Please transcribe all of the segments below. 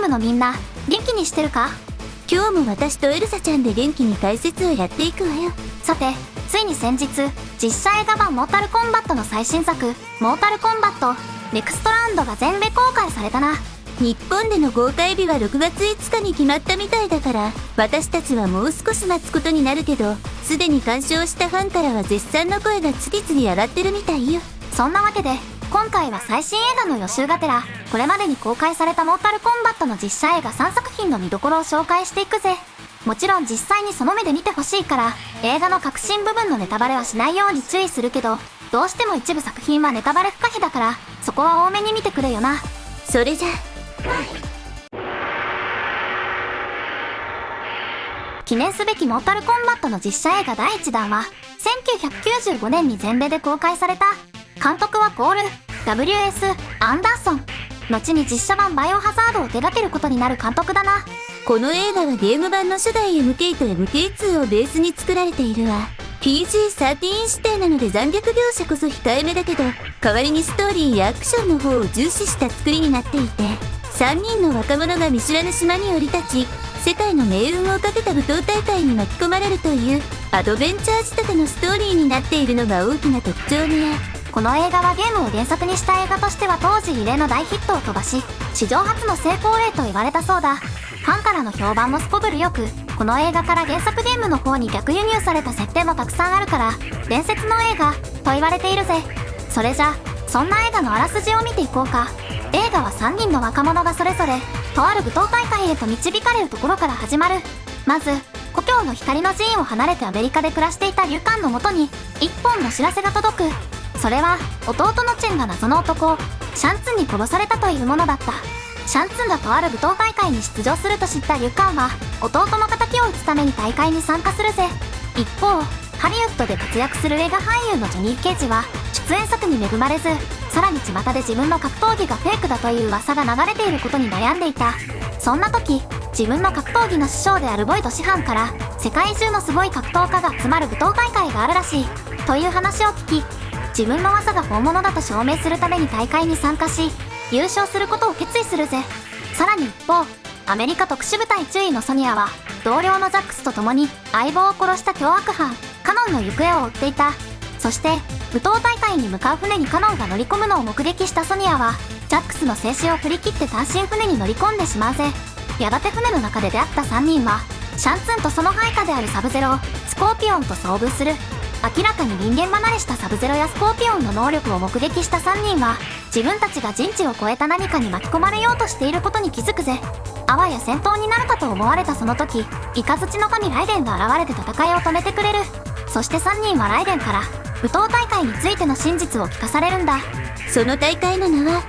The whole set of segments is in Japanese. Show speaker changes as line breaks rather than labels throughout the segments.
ムのみんな、元気にしてるか？
今日も私とエルサちゃんで元気に解説をやっていくわよ。
さて、ついに先日、実写映画版モータルコンバットの最新作、モータルコンバット、ネクストラウンドが全米公開されたな。
日本での公開日は6月5日に決まったみたいだから、私たちはもう少し待つことになるけど、すでに鑑賞したファンからは絶賛の声が次々上がってるみたいよ。
そんなわけで、今回は最新映画の予習がてら、これまでに公開されたモータルコンバットの実写映画3作品の見どころを紹介していくぜ。もちろん実際にその目で見てほしいから、映画の核心部分のネタバレはしないように注意するけど、どうしても一部作品はネタバレ不可避だから、そこは多めに見てくれよな。
それじゃ
記念すべきモータルコンバットの実写映画第1弾は、1995年に全米で公開された。監督はポール W.S. アンダーソン。後に実写版バイオハザードを手掛けることになる監督だな。
この映画はゲーム版の初代 MK と MK2 をベースに作られているわ。PG-13 指定なので残虐描写こそ控えめだけど、代わりにストーリーやアクションの方を重視した作りになっていて、3人の若者が見知らぬ島に降り立ち、世界の命運をかけた舞踏大会に巻き込まれるというアドベンチャー仕立てのストーリーになっているのが大きな特徴ね。
この映画はゲームを原作にした映画としては当時異例の大ヒットを飛ばし、史上初の成功例と言われたそうだ。ファンからの評判もすこぶるよく、この映画から原作ゲームの方に逆輸入された設定もたくさんあるから、伝説の映画と言われているぜ。それじゃ、そんな映画のあらすじを見ていこうか。映画は3人の若者がそれぞれ、とある舞踏大会へと導かれるところから始まる。まず、故郷の光の寺院を離れてアメリカで暮らしていたリュカンのもとに、一本の知らせが届く。それは、弟のチェンが謎の男、シャンツンに殺されたというものだった。シャンツンがとある舞踏大会に出場すると知ったリュカンは、弟の仇を討つために大会に参加するぜ。一方、ハリウッドで活躍する映画俳優のジョニー・ケイジは、出演作に恵まれず、さらに巷で自分の格闘技がフェイクだという噂が流れていることに悩んでいた。そんな時、自分の格闘技の師匠であるボイド師範から、世界中のすごい格闘家が集まる舞踏大会があるらしい、という話を聞き、自分の技が本物だと証明するために大会に参加し、優勝することを決意するぜ。さらに一方、アメリカ特殊部隊中尉のソニアは、同僚のザックスと共に相棒を殺した凶悪犯、カノンの行方を追っていた。そして、舞踏大会に向かう船にカノンが乗り込むのを目撃したソニアは、ジャックスの静止を振り切って単身船に乗り込んでしまうぜ。やがて船の中で出会った3人は、シャンツンとその配下であるサブゼロ、スコーピオンと遭遇する。明らかに人間離れしたサブゼロやスコーピオンの能力を目撃した3人は、自分たちが人知を超えた何かに巻き込まれようとしていることに気づくぜ。あわや戦闘になるかと思われたその時、イカズチの神ライデンが現れて戦いを止めてくれる。そして3人はライデンから、舞踏大会についての真実を聞かされるんだ。
その大会の名は、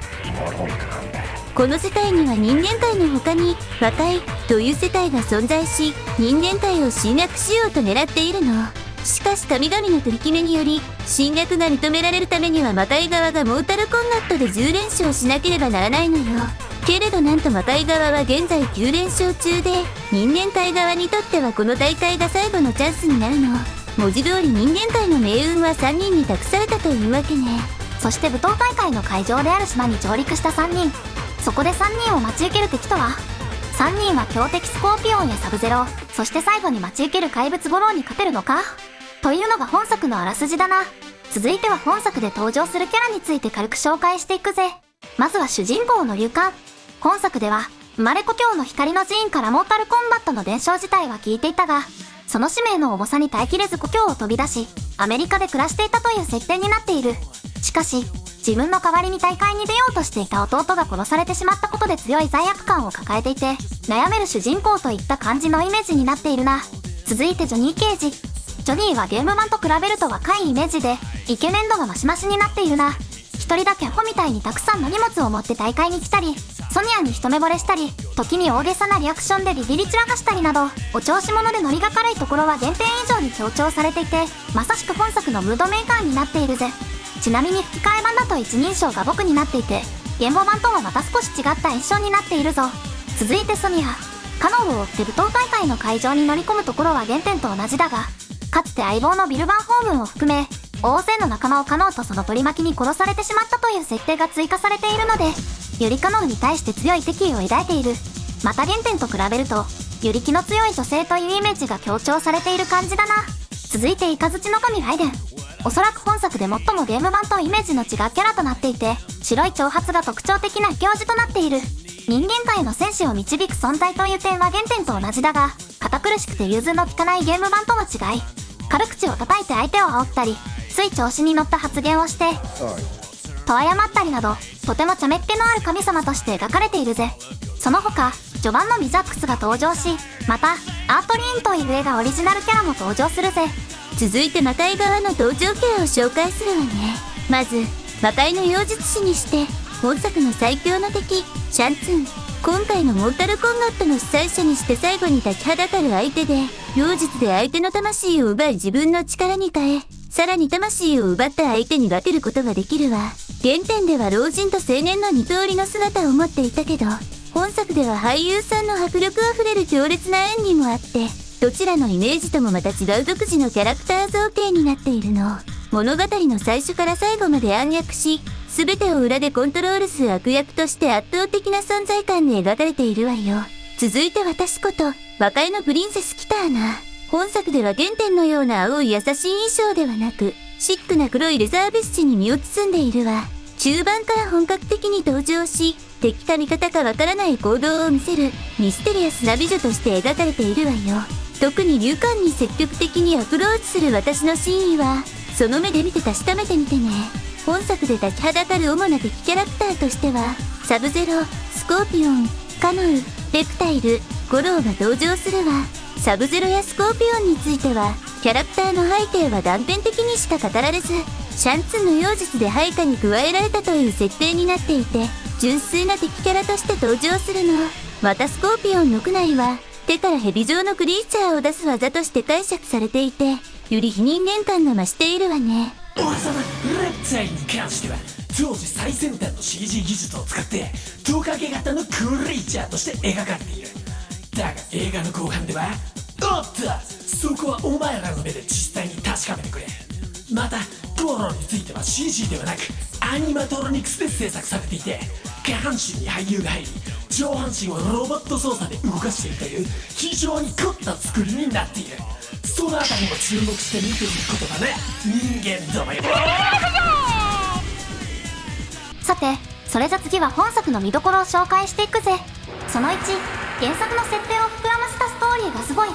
この世界には人間界の他に和解という世界が存在し、人間界を侵略しようと狙っているの。しかし神々の取り決めにより、侵略が認められるためには魔界側がモータルコンバットで10連勝しなければならないのよ。けれどなんと魔界側は現在9連勝中で、人間界側にとってはこの大会が最後のチャンスになるの。文字通り人間界の命運は3人に託されたというわけね。
そして舞踏大会の会場である島に上陸した3人。そこで3人を待ち受ける敵とは、3人は強敵スコーピオンやサブゼロ、そして最後に待ち受ける怪物ゴローに勝てるのかというのが本作のあらすじだな。続いては本作で登場するキャラについて軽く紹介していくぜ。まずは主人公のリュカン。本作では、生まれ故郷の光の寺院からモータルコンバットの伝承自体は聞いていたが、その使命の重さに耐えきれず故郷を飛び出し、アメリカで暮らしていたという設定になっている。しかし、自分の代わりに大会に出ようとしていた弟が殺されてしまったことで強い罪悪感を抱えていて、悩める主人公といった感じのイメージになっているな。続いてジョニー・ケイジ。ジョニーはゲーム版と比べると若いイメージで、イケメン度がマシマシになっているな。一人だけアホみたいにたくさんの荷物を持って大会に来たり、ソニアに一目惚れしたり、時に大げさなリアクションでビビり散らかしたりなど、お調子者でノリが軽いところは原点以上に強調されていて、まさしく本作のムードメーカーになっているぜ。ちなみに吹き替え版だと一人称が僕になっていて、原語版とはまた少し違った印象になっているぞ。続いてソニア。カノンを追って舞踏大会の会場に乗り込むところは原点と同じだが、かつて相棒のビル・バンホームンを含め、大勢の仲間をカノンとその取り巻きに殺されてしまったという設定が追加されているので、よりカノンに対して強い敵意を抱いている。また原点と比べると、より気の強い女性というイメージが強調されている感じだな。続いてイカズチの神ライデン。おそらく本作で最もゲーム版とイメージの違うキャラとなっていて、白い長髪が特徴的な行事となっている。人間界の戦士を導く存在という点は原点と同じだが、堅苦しくて融通の利かないゲーム版とは違い、軽口を叩いて相手を煽ったり、つい調子に乗った発言をして、と謝ったりなど、とても茶目っ気のある神様として描かれているぜ。その他、序盤のビザックスが登場し、また、アートリーンという絵がオリジナルキャラも登場するぜ。
続いて魔界側の登場キャラを紹介するわね。まず、魔界の妖術師にして、本作の最強の敵、シャンツン。今回のモータルコンバットの主催者にして最後に立ちはだかる相手で、妖術で相手の魂を奪い自分の力に変え、さらに魂を奪った相手に分けることができるわ。原点では老人と青年の二通りの姿を持っていたけど、本作では俳優さんの迫力あふれる強烈な演技もあって、どちらのイメージともまた違う独自のキャラクター造形になっているの。物語の最初から最後まで暗躍し、全てを裏でコントロールする悪役として圧倒的な存在感で描かれているわよ。続いて私こと、魔界のプリンセスキターナ。本作では原点のような青い優しい衣装ではなく、シックな黒いレザーベストに身を包んでいるわ。中盤から本格的に登場し、敵か味方かわからない行動を見せるミステリアスな美女として描かれているわよ。特に流艦に積極的にアプローチする私の真意は、その目で見て確かめてみてね。本作で立ちはだかる主な敵キャラクターとしては、サブゼロ、スコーピオン、カノウ、レプタイル、ゴローが登場するわ。サブゼロやスコーピオンについては、キャラクターの背景は断片的にしか語られず、シャンツンの妖術で配下に加えられたという設定になっていて、純粋な敵キャラとして登場するの。またスコーピオンの区内は、手から蛇状のクリーチャーを出す技として解釈されていて、より非人間感が増しているわね。
王様、レプタイルに関しては、当時最先端の CG 技術を使って、トカゲ型のクリーチャーとして描かれている。だが映画の後半では、おっと、そこはお前らの目で実際に確かめてくれ。また、ゴロについては CG ではなく、アニマトロニクスで制作されていて、下半身に俳優が入り、上半身をロボット操作で動かしているという非常に凝った作りになっている。そのあたりも注目して見てみることだね、人間どもよ。
さて、それじゃ次は本作の見どころを紹介していくぜ。その1、原作の設定を膨らませたストーリーがすごい。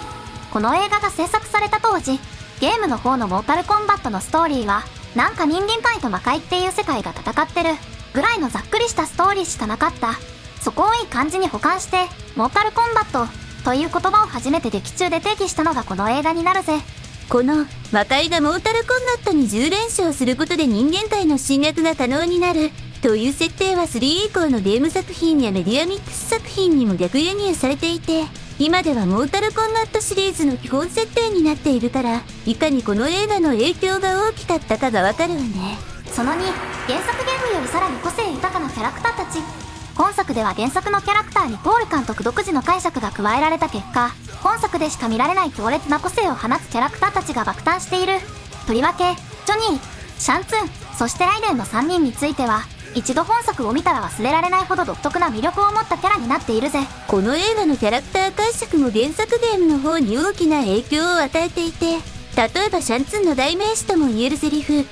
この映画が制作された当時、ゲームの方のモータルコンバットのストーリーは、なんか人間界と魔界っていう世界が戦ってるぐらいのざっくりしたストーリーしかなかった。そこをいい感じに補完して、モータルコンバットという言葉を初めて劇中で定義したのがこの映画になるぜ。
この魔界がモータルコンバットに10連勝することで人間界の侵略が可能になるという設定は3以降のゲーム作品やメディアミックス作品にも逆輸入されていて、今ではモータルコンバットシリーズの基本設定になっているから、いかにこの映画の影響が大きかったかがわかるわね。
その2、原作ゲームよりさらに個性豊かなキャラクターたち。本作では原作のキャラクターにポール監督独自の解釈が加えられた結果、本作でしか見られない強烈な個性を放つキャラクターたちが爆誕している。とりわけ、ジョニー、シャンツン、そしてライデンの3人については、一度本作を見たら忘れられないほど独特な魅力を持ったキャラになっているぜ。
この映画のキャラクター解釈も原作ゲームの方に大きな影響を与えていて、例えばシャンツンの代名詞とも言えるセリフ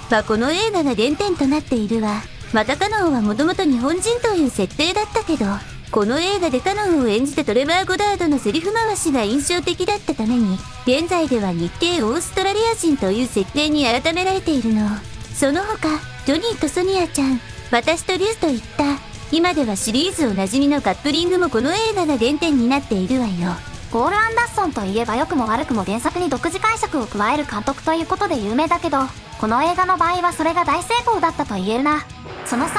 はこの映画が原点となっているわ。またカノンはもともと日本人という設定だったけど、この映画でカノンを演じたトレバー・ゴダードのセリフ回しが印象的だったために、現在では日系オーストラリア人という設定に改められているの。その他、ジョニーとソニアちゃん、私とリュウといった、今ではシリーズおなじみのカップリングもこの映画が原点になっているわよ。
ポール・アンダーソンといえば良くも悪くも原作に独自解釈を加える監督ということで有名だけど、この映画の場合はそれが大成功だったと言えるな。その3、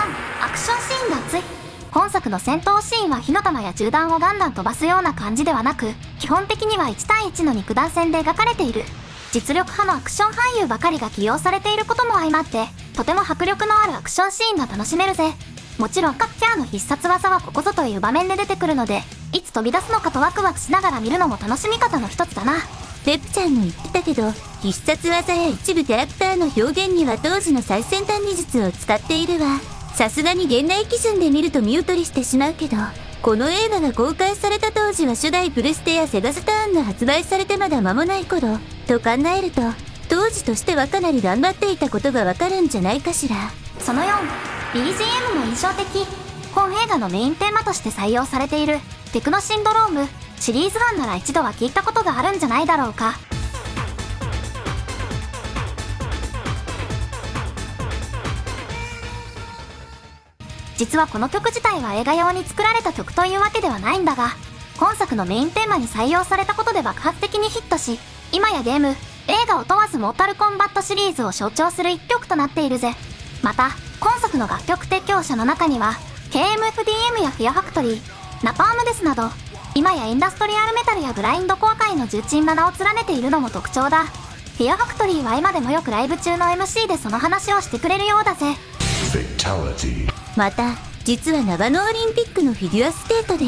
アクションシーンが熱い。本作の戦闘シーンは火の玉や銃弾をガンガン飛ばすような感じではなく、基本的には1対1の肉弾戦で描かれている。実力派のアクション俳優ばかりが起用されていることも相まって、とても迫力のあるアクションシーンが楽しめるぜ。もちろん各キャラの必殺技はここぞという場面で出てくるので、いつ飛び出すのかとワクワクしながら見るのも楽しみ方の一つだな。
ペプちゃんも言ってたけど、必殺技や一部キャラクターの表現には当時の最先端技術を使っているわ。さすがに現代基準で見ると見劣りしてしまうけど、この映画が公開された当時は初代プレステやセガサターンが発売されてまだ間もない頃と考えると、当時としてはかなり頑張っていたことがわかるんじゃないかしら。
その 4、 BGM も印象的。本映画のメインテーマとして採用されているテクノシンドローム、シリーズファンなら一度は聞いたことがあるんじゃないだろうか。実はこの曲自体は映画用に作られた曲というわけではないんだが、本作のメインテーマに採用されたことで爆発的にヒットし、今やゲーム、映画を問わずモータルコンバットシリーズを象徴する一曲となっているぜ。また、今作の楽曲提供者の中には、KMFDM やフィアファクトリー、ナパームデスなど、今やインダストリアルメタルやグラインドコア界の重鎮が名を連ねているのも特徴だ。フィアファクトリーは今でもよくライブ中の MC でその話をしてくれるようだぜ。
また、実は長野オリンピックのフィギュアスケートで、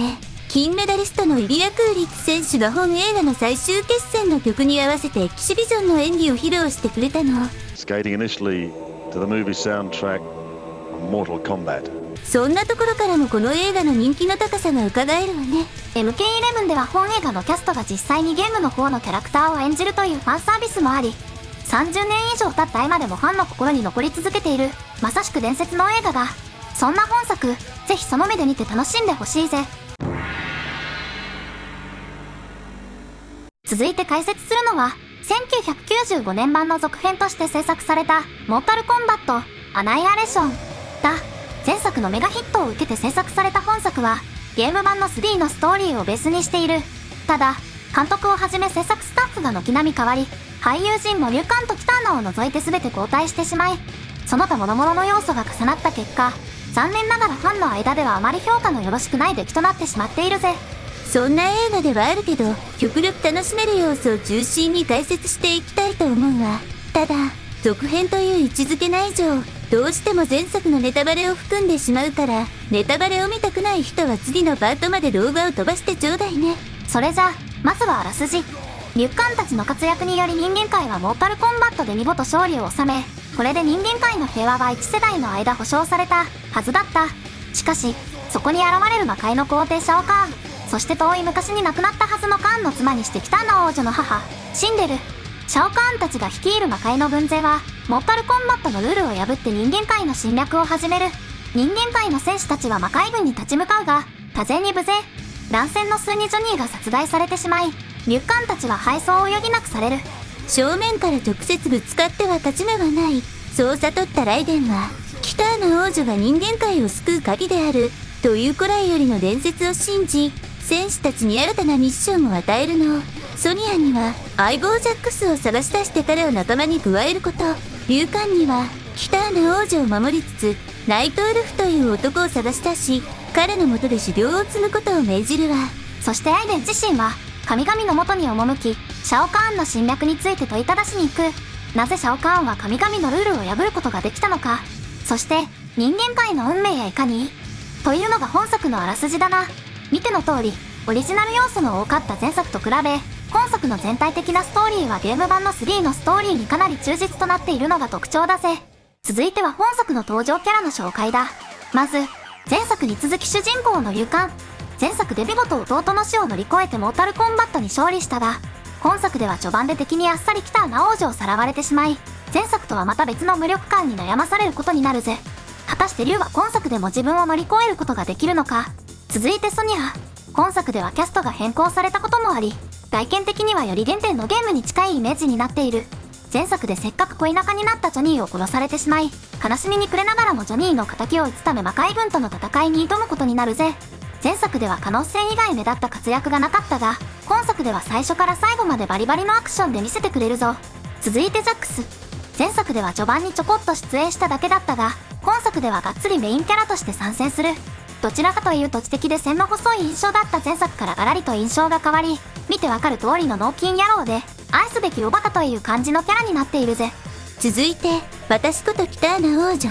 金メダリストのイリア・クーリッツ選手が本映画の最終決戦の曲に合わせてエキシビジョンの演技を披露してくれたの。
Skating initially to the movie soundtrack Mortal Kombat。
そんなところからもこの映画の人気の高さが伺えるわね。
MK11 では本映画のキャストが実際にゲームの方のキャラクターを演じるというファンサービスもあり、30年以上経った今でもファンの心に残り続けている、まさしく伝説の映画だ。そんな本作、ぜひその目で見て楽しんでほしいぜ。続いて解説するのは、1995年版の続編として制作された、モータルコンバット、アナイアレーションだ。前作のメガヒットを受けて制作された本作は、ゲーム版の3のストーリーをベースにしている。ただ、監督をはじめ制作スタッフが軒並み変わり、俳優陣もリュカンとキターナを除いて全て交代してしまい、その他諸々の要素が重なった結果、残念ながらファンの間ではあまり評価のよろしくない出来となってしまっているぜ。
そんな映画ではあるけど、極力楽しめる要素を中心に解説していきたいと思うわ。ただ、続編という位置づけない以上、どうしても前作のネタバレを含んでしまうから、ネタバレを見たくない人は次のパートまで動画を飛ばしてちょうだいね。
それじゃ、まずはあらすじ。リュッカンたちの活躍により人間界はモータルコンバットで見事勝利を収め、これで人間界の平和は1世代の間保証されたはずだった。しかし、そこに現れる魔界の皇帝シャオカーン、そして遠い昔に亡くなったはずのカーンの妻にしてキターナ王女の母、シンデル。シャオカーンたちが率いる魔界の軍勢は、モータルコンバットのルールを破って人間界の侵略を始める。人間界の戦士たちは魔界軍に立ち向かうが、多勢に無勢。乱戦の末にジョニーが殺害されてしまい、リュッカンたちは敗走を余儀なくされる。
正面から直接ぶつかっては勝ち目はない。そう悟ったライデンは、キターナ王女が人間界を救う鍵である、という古来よりの伝説を信じ、戦士たちに新たなミッションを与えるの。ソニアには、相棒ジャックスを探し出して彼を仲間に加えること。リュウカンには、キターナ王女を守りつつ、ナイトウルフという男を探し出し、彼の元で修行を積むことを命じるわ。
そしてアイデン自身は、神々の元に赴き、シャオカーンの侵略について問いただしに行く。なぜシャオカーンは神々のルールを破ることができたのか。そして、人間界の運命やいかにというのが本作のあらすじだな。見ての通り、オリジナル要素の多かった前作と比べ、本作の全体的なストーリーはゲーム版の3のストーリーにかなり忠実となっているのが特徴だぜ。続いては本作の登場キャラの紹介だ。まず、前作に続き主人公のリュウカン。前作で見事弟の死を乗り越えてモータルコンバットに勝利したが、本作では序盤で敵にあっさりキターナ王女をさらわれてしまい、前作とはまた別の無力感に悩まされることになるぜ。果たしてリュウは今作でも自分を乗り越えることができるのか。続いてソニア。今作ではキャストが変更されたこともあり、外見的にはより原点のゲームに近いイメージになっている。前作でせっかく恋仲になったジョニーを殺されてしまい、悲しみに暮れながらもジョニーの仇を討つため魔界軍との戦いに挑むことになるぜ。前作では可能性以外目立った活躍がなかったが、今作では最初から最後までバリバリのアクションで見せてくれるぞ。続いてザックス。前作では序盤にちょこっと出演しただけだったが、今作ではがっつりメインキャラとして参戦する。どちらかというと知的で線の細い印象だった前作からガラリと印象が変わり、見てわかる通りの脳筋野郎で、愛すべきおバカという感じのキャラになっているぜ。
続いて、私ことキターナ王女。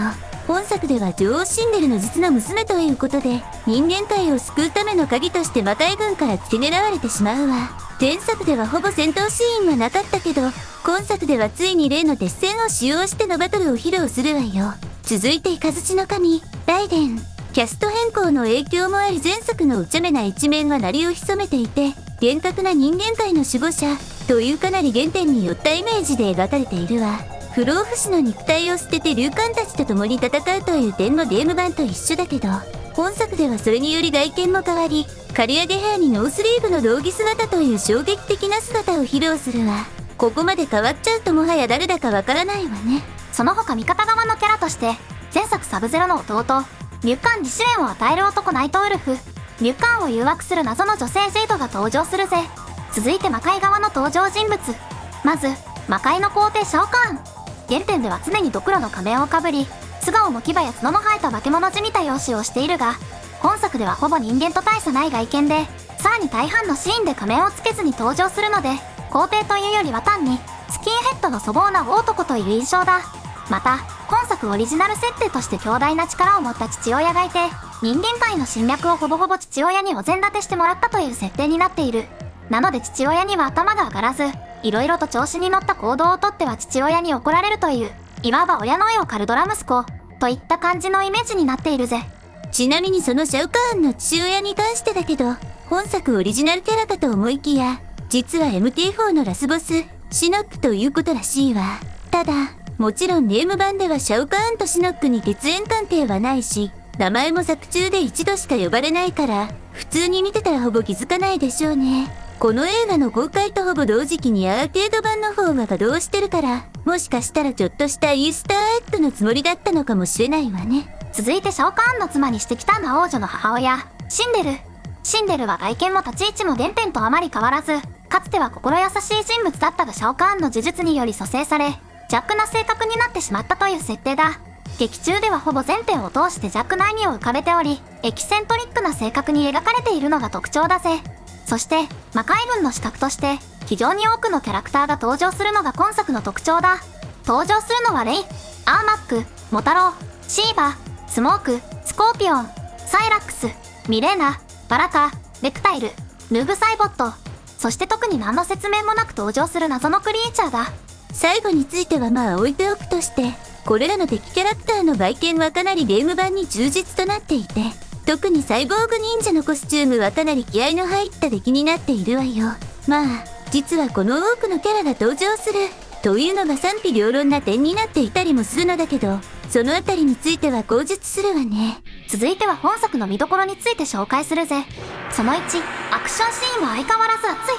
本作では女王シンデルの実の娘ということで、人間界を救うための鍵として魔界軍から付け狙われてしまうわ。前作ではほぼ戦闘シーンはなかったけど、今作ではついに例の鉄線を使用してのバトルを披露するわよ。続いてイカズチの神、ライデン。キャスト変更の影響もあり前作のお茶目な一面が鳴りを潜めていて、厳格な人間界の守護者というかなり原点に寄ったイメージで描かれているわ。不老不死の肉体を捨てて竜冠たちと共に戦うという点のゲーム版と一緒だけど、本作ではそれにより外見も変わり、刈り上げヘアにノースリーブの道着姿という衝撃的な姿を披露するわ。ここまで変わっちゃうともはや誰だかわからないわね。
その他味方側のキャラとして、前作サブゼロの弟、ニュッカンに試練を与える男ナイトウルフ、ニュッカンを誘惑する謎の女性ジェイドが登場するぜ。続いて魔界側の登場人物。まず、魔界の皇帝シャオカーン。原点では常にドクロの仮面をかぶり、素顔も牙や角の生えた化け物じみた容姿をしているが、本作ではほぼ人間と大差ない外見で、さらに大半のシーンで仮面をつけずに登場するので、皇帝というよりは単に、スキンヘッドの粗暴な大男という印象だ。また、今作オリジナル設定として強大な力を持った父親がいて、人間界の侵略をほぼほぼ父親にお膳立てしてもらったという設定になっている。なので父親には頭が上がらず、いろいろと調子に乗った行動をとっては父親に怒られるという、いわば親の絵を刈るドラ息子、といった感じのイメージになっているぜ。
ちなみにそのシャオカーンの父親に関してだけど、本作オリジナルキャラかと思いきや、実は MT4 のラスボス、シノックということらしいわ。ただ、もちろんゲーム版ではシャオカーンとシノックに血縁関係はないし、名前も作中で一度しか呼ばれないから、普通に見てたらほぼ気づかないでしょうね。この映画の公開とほぼ同時期にアーケード版の方が稼働してるから、もしかしたらちょっとしたイースターエッグのつもりだったのかもしれないわね。
続いてシャオカーンの妻にしてきた魔王女の母親、シンデル。シンデルは外見も立ち位置も原点とあまり変わらず、かつては心優しい人物だったがシャオカーンの呪術により蘇生され、邪悪な性格になってしまったという設定だ。劇中ではほぼ全編を通して邪悪な意味を浮かべており、エキセントリックな性格に描かれているのが特徴だぜ。そして、魔界軍の刺客として、非常に多くのキャラクターが登場するのが今作の特徴だ。登場するのはレイ、アーマック、モタロウ、シーバ、スモーク、スコーピオン、サイラックス、ミレーナ、バラカ、レクタイル、ヌーブサイボット、そして特に何の説明もなく登場する謎のクリーチャーだ。
最後についてはまあ置いておくとして、これらの敵キャラクターの外見はかなりゲーム版に忠実となっていて、特にサイボーグ忍者のコスチュームはかなり気合の入った出来になっているわよ。まあ、実はこの多くのキャラが登場するというのが賛否両論な点になっていたりもするのだけど、そのあたりについては口述するわね。
続いては本作の見どころについて紹介するぜ。その1、アクションシーンは相変わらず熱い。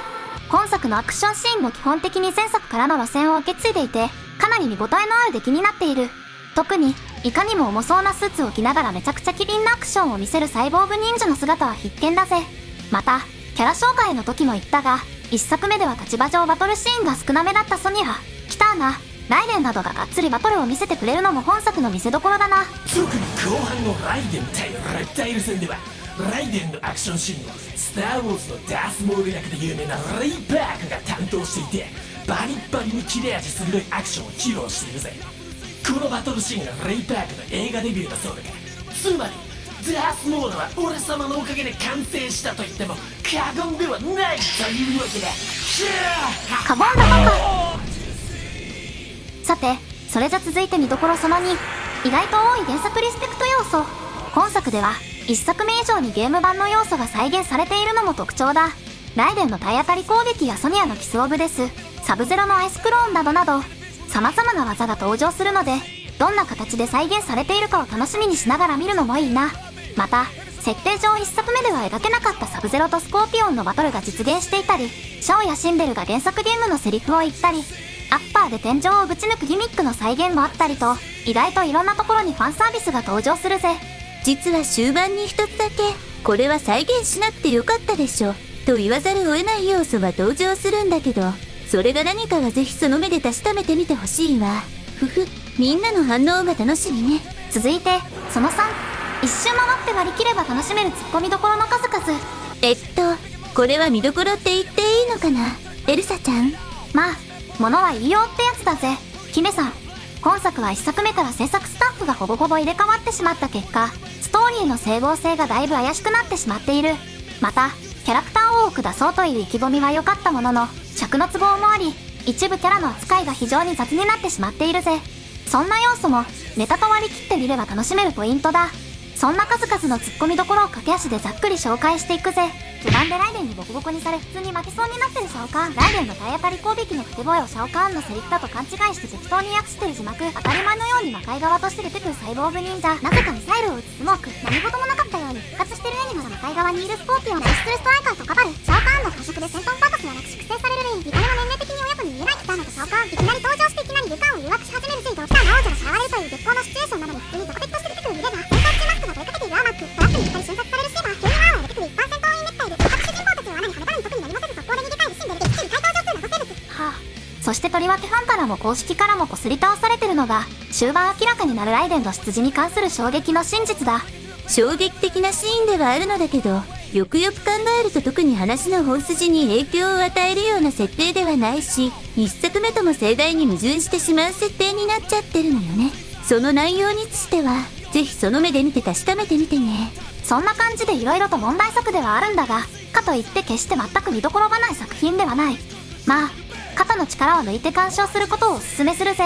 今作のアクションシーンも基本的に前作からの路線を受け継いでいて、かなり見応えのある出来になっている。特に、いかにも重そうなスーツを着ながらめちゃくちゃ機敏なアクションを見せるサイボーグ忍者の姿は必見だぜ。また、キャラ紹介の時も言ったが、1作目では立場上バトルシーンが少なめだったソニア、キターナ、ライデンなどががっつりバトルを見せてくれるのも本作の見せ所だな。
特に後半のライデン対レプタイル戦では、ライデンのアクションシーンをスター・ウォーズのダース・モール役で有名なレイ・パークが担当していて、バリッバリに切れ味鋭いアクションを披露しているぜ。このバトルシーンがレイ・パークの映画デビューだそうだから、つまりダース・モールは俺様のおかげで完成したと言っても過言ではないというわけだ。
過言だバカ。さて、それじゃ続いて見どころその2、意外と多い原作リスペクト要素。今作では1作目以上にゲーム版の要素が再現されているのも特徴だ。ライデンの体当たり攻撃やソニアのキスオブデス、サブゼロのアイスクローンなどなど、様々な技が登場するので、どんな形で再現されているかを楽しみにしながら見るのもいいな。また、設定上1作目では描けなかったサブゼロとスコーピオンのバトルが実現していたり、シャオやシンデルが原作ゲームのセリフを言ったり、アッパーで天井をぶち抜くギミックの再現もあったりと、意外といろんなところにファンサービスが登場するぜ。
実は終盤に一つだけ、これは再現しなくてよかったでしょ、と言わざるを得ない要素は登場するんだけど、それが何かはぜひその目で確かめてみてほしいわ。ふふ、みんなの反応が楽しみね。
続いて、その3、一周回って割り切れば楽しめるツッコミどころの数々。
これは見どころって言っていいのかな、エルサちゃん。
まあ、物は言いようってやつだぜ。キメさん。今作は1作目から制作スタッフがほぼほぼ入れ替わってしまった結果、ストーリーの整合性がだいぶ怪しくなってしまっている。また、キャラクターを多く出そうという意気込みは良かったものの、尺の都合もあり、一部キャラの扱いが非常に雑になってしまっているぜ。そんな要素もネタと割り切ってみれば楽しめるポイントだ。そんな数々のツッコミどころを駆け足でざっくり紹介していくぜ。序盤でライデンにボコボコにされ普通に負けそうになってるシャオカーン。ライデンの体当たり攻撃の掛け声をシャオカーンのセリフだと勘違いして適当に訳してる字幕。当たり前のように魔界側として出てくるサイボーグ忍者。なぜかミサイルを撃つスモーク。何事もなかったように復活してる絵にまだ魔界側にいるスコーピオン。ナイスストライカーとカバル。シャオカーンの過食で戦闘パーパスがなく粛清されるレイン。見た目は年齢的に親子に見えないキターナとシャオカーン。いきなり登場していきなりルカンを誘惑し始めるぜ。ドクターの王女がさらわれるという絶好のシチュエーションなのに普通にゾコペッとして出てくるミレーナ。戦闘中マスクが問いかけているアーマック。トラックに引っ張り瞬殺されるシェーバー。急にワーは出てくる一般戦闘員熱帯で各主人公たちの穴にはめたのに特に何もせず速攻で逃げ帰るシンデレできっちり解答上数謎生物。はあ。そしてとりわけファンからも公式からもこすり倒されてるのが終盤明らかになるライデンの出自に関する衝撃の真実だ。
衝撃的なシーンではあるのだけど、よくよく考えると特に話の本筋に影響を与えるような設定ではないし、一作目とも盛大に矛盾してしまう設定になっちゃってるのよね。その内容につしてはぜひその目で見て確かめてみてね。
そんな感じで色々と問題作ではあるんだが、かといって決して全く見どころがない作品ではない。まあ肩の力を抜いて鑑賞することをおすすめするぜ。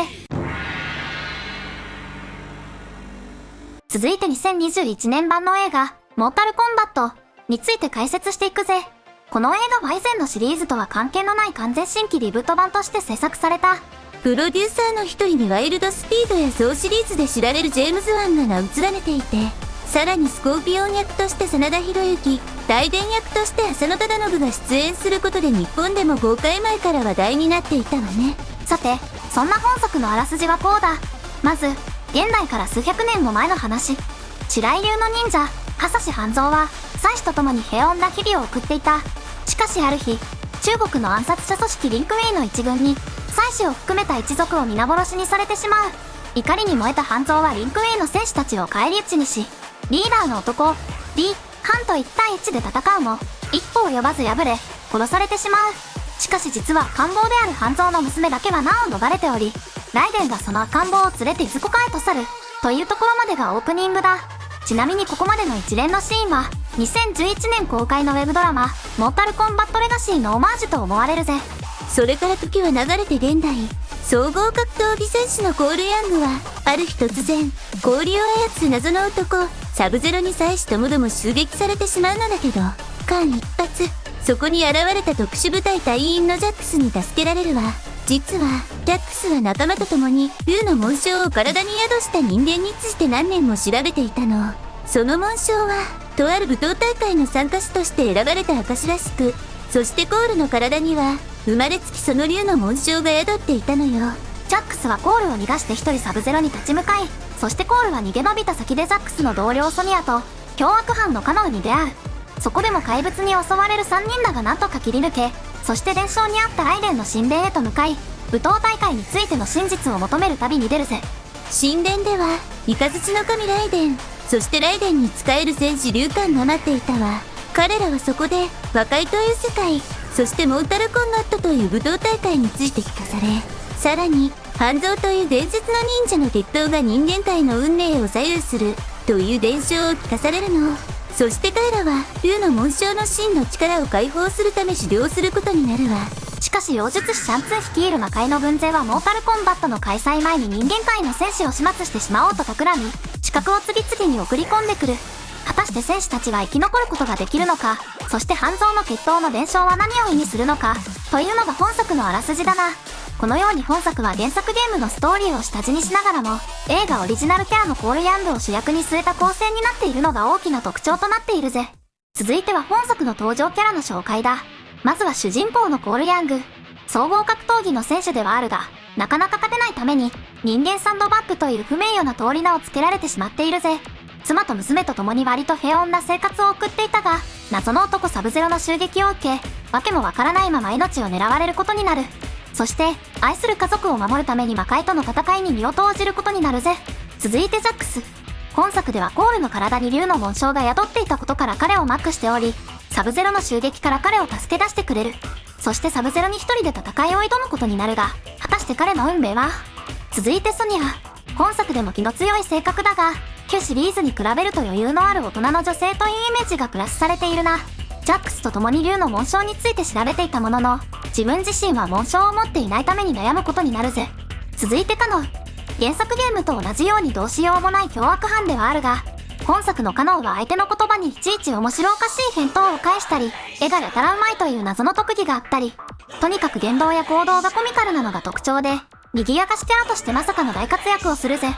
続いて2021年版の映画モータルコンバットについて解説していくぜ。この映画は以前のシリーズとは関係のない完全新規リブート版として制作された。
プロデューサーの一人にワイルドスピードやソーシリーズで知られるジェームズ・ワンが名を連ねていて、さらにスコーピオン役として真田広之、雷電役として浅野忠信が出演することで日本でも公開前から話題になっていたわね。
さてそんな本作のあらすじはこうだ。まず現代から数百年も前の話。白井流の忍者笠師半蔵は妻子と共に平穏な日々を送っていた。しかしある日、中国の暗殺者組織リンクウェイの一軍に妻子を含めた一族を皆殺しにされてしまう。怒りに燃えた半蔵はリンクウェイの戦士たちを返り討ちにし、リーダーの男李韓と1対1で戦うも一歩及ばず敗れ殺されてしまう。しかし実は赤ん坊である半蔵の娘だけは難を逃れており、ライデンがその赤ん坊を連れていずこかへと去るというところまでがオープニングだ。ちなみにここまでの一連のシーンは2011年公開のウェブドラマモータルコンバットレガシーのオマージュと思われるぜ。
それから時は流れて現代、総合格闘技戦士のコール・ヤングはある日突然氷を操る謎の男サブゼロに妻子ともども襲撃されてしまうのだけど、間一髪そこに現れた特殊部隊隊員のジャックスに助けられるわ。実はジャックスは仲間と共に竜の紋章を体に宿した人間について何年も調べていたの。その紋章はとある舞踏大会の参加者として選ばれた証らしく、そしてコールの体には生まれつきその竜の紋章が宿っていたのよ。
ジャックスはコールを逃がして一人サブゼロに立ち向かい、そしてコールは逃げ延びた先でザックスの同僚ソニアと凶悪犯のカノウに出会う。そこでも怪物に襲われる3人だがなんとか切り抜け、そして伝承にあったライデンの神殿へと向かい、舞踏大会についての真実を求める旅に出るぜ。
神殿ではイカズチの神ライデン、そしてライデンに仕える戦士リュウカンが待っていたわ。彼らはそこで和解という世界、そしてモータルコンバットという武闘大会について聞かされ、さらに半蔵という伝説の忍者の決闘が人間界の運命を左右するという伝承を聞かされるの。そして彼らは竜の紋章の真の力を解放するため修行することになるわ。
しかし妖術師シャンツー率いる魔界の軍勢はモータルコンバットの開催前に人間界の戦士を始末してしまおうと企み、刺客を次々に送り込んでくる。果たして戦士たちは生き残ることができるのか、そして半蔵の決闘の伝承は何を意味するのかというのが本作のあらすじだな。このように本作は原作ゲームのストーリーを下地にしながらも映画オリジナルキャラのコール・ヤングを主役に据えた構成になっているのが大きな特徴となっているぜ。続いては本作の登場キャラの紹介だ。まずは主人公のコール・ヤング。総合格闘技の選手ではあるが、なかなか勝てないために人間サンドバッグという不名誉な通り名を付けられてしまっているぜ。妻と娘と共に割と平穏な生活を送っていたが、謎の男サブゼロの襲撃を受け、わけもわからないまま命を狙われることになる。そして愛する家族を守るために魔界との戦いに身を投じることになるぜ。続いてザックス。今作ではコールの体に竜の紋章が宿っていたことから彼をマックしており、サブゼロの襲撃から彼を助け出してくれる。そしてサブゼロに一人で戦いを挑むことになるが、果たして彼の運命は。続いてソニア。今作でも気の強い性格だが、旧シリーズに比べると余裕のある大人の女性というイメージがプラスされているな。ジャックスと共に竜の紋章について調べていたものの、自分自身は紋章を持っていないために悩むことになるぜ。続いてカノウ。原作ゲームと同じようにどうしようもない凶悪犯ではあるが、本作のカノンは相手の言葉にいちいち面白おかしい返答を返したり、絵がやたらうまいという謎の特技があったり、とにかく言動や行動がコミカルなのが特徴で、賑やかしキャラとしてまさかの大活躍をするぜ。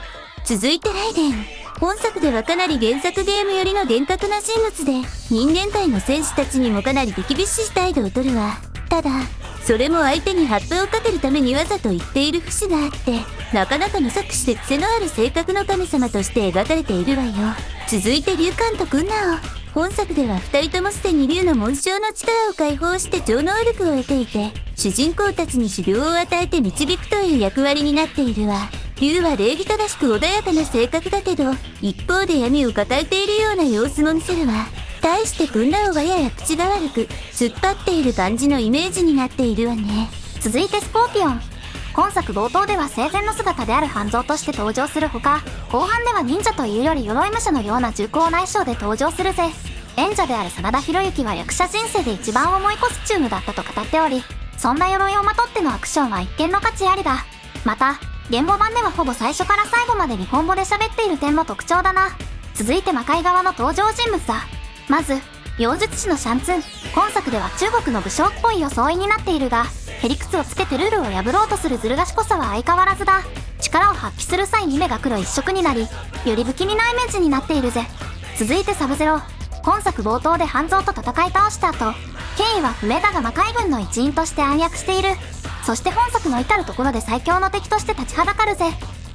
続いてライデン。本作ではかなり原作ゲームよりの厳格な人物で、人間界の戦士たちにもかなり手厳しい態度をとるわ。ただ、それも相手にハッパをかけるためにわざと言っている節があって、なかなかの策士で癖のある性格の神様として描かれているわよ。続いて竜冠とクンナオ。本作では二人ともすでに竜の紋章の力を解放して超能力を得ていて、主人公たちに修行を与えて導くという役割になっているわ。竜は礼儀正しく穏やかな性格だけど、一方で闇を抱えているような様子も見せるわ。対してクンナオはやや口が悪く、突っ張っている感じのイメージになっているわね。
続いてスコーピオン。今作冒頭では生前の姿である半蔵として登場するほか、後半では忍者というより鎧武者のような重厚内装で登場するぜ。演者である真田広之は役者人生で一番重いコスチュームだったと語っており、そんな鎧をまとってのアクションは一見の価値ありだ。また、言語版ではほぼ最初から最後まで日本語で喋っている点も特徴だな。続いて魔界側の登場人物だ。まず、妖術師のシャンツン。今作では中国の武将っぽい装いになっているが、へりくつをつけてルールを破ろうとするずる賢さは相変わらずだ。力を発揮する際に目が黒一色になり、より不気味なイメージになっているぜ。続いてサブゼロ。今作冒頭で半蔵と戦い倒した後、権威は不明だが魔界軍の一員として暗躍している。そして本作の至るところで最強の敵として立ちはだかるぜ。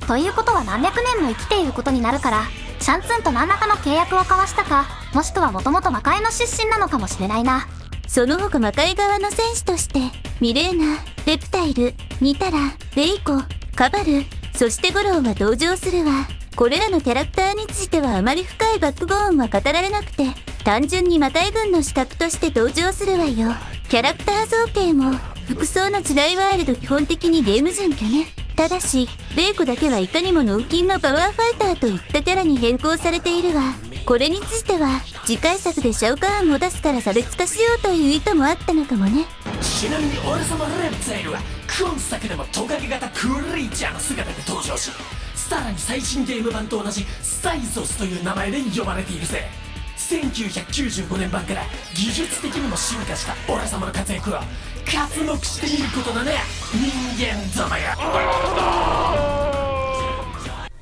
ということは何百年も生きていることになるから、シャンツンと何らかの契約を交わしたか、もしくはもともと魔界の出身なのかもしれないな。
その他魔界側の戦士として、ミレーナ、レプタイル、ニタラ、レイコ、カバル、そしてゴローが登場するわ。これらのキャラクターについてはあまり深いバックボーンは語られなくて、単純に魔界軍の刺客として登場するわよ。キャラクター造形も、服装の違いはあれど基本的にゲーム準拠ね。ただし、レイコだけはいかにも脳筋のパワーファイターといったキャラに変更されているわ。これについては、次回作でシャオカーンを出すから差別化しようという意図もあったのかもね。
ちなみに俺様レプタイルは今作でもトカゲ型クリーチャーの姿で登場し、さらに最新ゲーム版と同じサイゾスという名前で呼ばれているぜ。1995年版から技術的にも進化した俺様の活躍を刮目してみることだね、人間どもよ。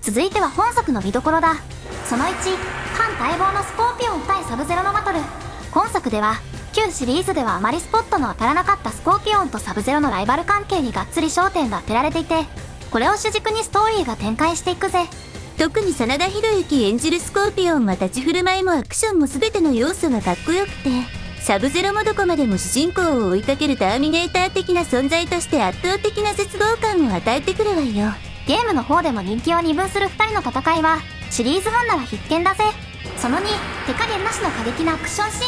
続いては本作の見どころだ。その1、反待望のスコーピオン対サブゼロのバトル。今作では旧シリーズではあまりスポットの当たらなかったスコーピオンとサブゼロのライバル関係にがっつり焦点が当てられていて、これを主軸にストーリーが展開していくぜ。
特に真田広之演じるスコーピオンは立ち振る舞いもアクションも全ての要素がかっこよくて、サブゼロもどこまでも主人公を追いかけるターミネーター的な存在として圧倒的な絶望感を与えてくるわよ。
ゲームの方でも人気を二分する2人の戦いはシリーズファンなら必見だぜ。その2、手加減なしの過激なアクションシーン。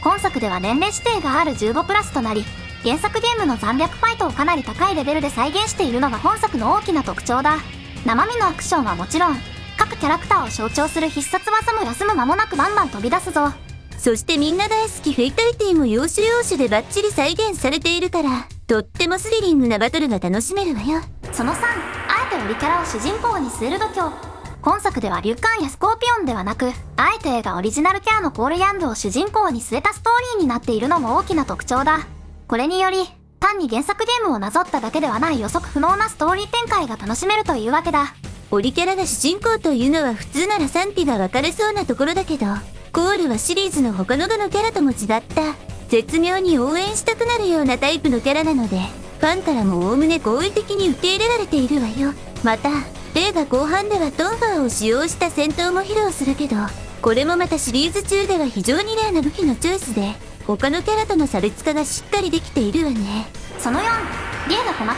今作では年齢指定がある15プラスとなり、原作ゲームの残虐ファイトをかなり高いレベルで再現しているのが本作の大きな特徴だ。生身のアクションはもちろん、各キャラクターを象徴する必殺技も休む間もなくバンバン飛び出すぞ。
そしてみんな大好きフェイタリティも要所要所でバッチリ再現されているから、とってもスリリングなバトルが楽しめるわよ。
その3、あえてオリキャラを主人公に据える度胸。今作ではリュウカンやスコーピオンではなく、あえて映画オリジナルキャラのコールヤングを主人公に据えたストーリーになっているのも大きな特徴だ。これにより、単に原作ゲームをなぞっただけではない予測不能なストーリー展開が楽しめるというわけだ。
オリキャラが主人公というのは普通なら賛否が分かれそうなところだけど、コールはシリーズの他のどのキャラとも違った、絶妙に応援したくなるようなタイプのキャラなので、ファンからもおおむね好意的に受け入れられているわよ。また、映画後半ではトンファーを使用した戦闘も披露するけど、これもまたシリーズ中では非常にレアな武器のチョイスで、他のキャラとの差別化がしっかりできているわね。
その4、芸が細かい、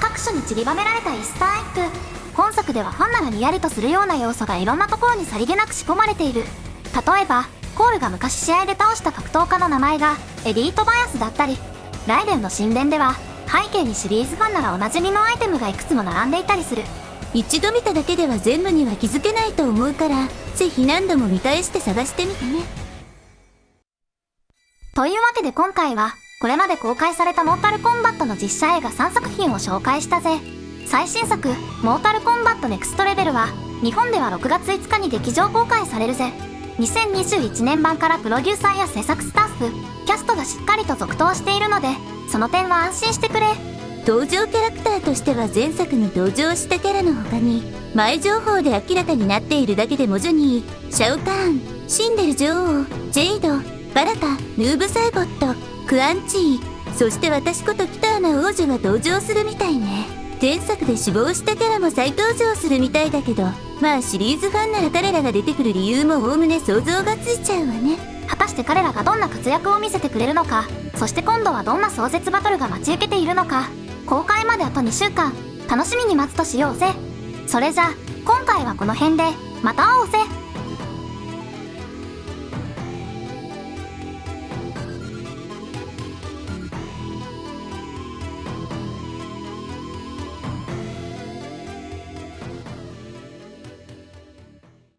各所に散りばめられたイースターエッグ。今作ではファンならにやりとするような要素がいろんなところにさりげなく仕込まれている。例えば、コールが昔試合で倒した格闘家の名前がエリートバイアスだったり、ライデンの神殿では背景にシリーズファンならおなじみのアイテムがいくつも並んでいたりする。
一度見ただけでは全部には気づけないと思うから、ぜひ何度も見返して探してみてね。
というわけで今回は、これまで公開されたモータルコンバットの実写映画3作品を紹介したぜ。最新作「モータルコンバットネクストレベル」は日本では6月5日に劇場公開されるぜ。2021年版からプロデューサーや制作スタッフ、キャストがしっかりと続投しているので、その点は安心してくれ。
登場キャラクターとしては前作に登場したキャラの他に、前情報で明らかになっているだけでもジョニー、シャオカーン、シンデル女王、ジェイド、バラタ、ヌーブサイボット、クアンチー、そして私ことキターナ王女が登場するみたいね。前作で死亡したキャラも再登場するみたいだけど、まあシリーズファンなら彼らが出てくる理由もおおむね想像がついちゃうわね。
果たして彼らがどんな活躍を見せてくれるのか、そして今度はどんな壮絶バトルが待ち受けているのか、公開まであと2週間、楽しみに待つとしようぜ。それじゃ、今回はこの辺で、また会おうぜ。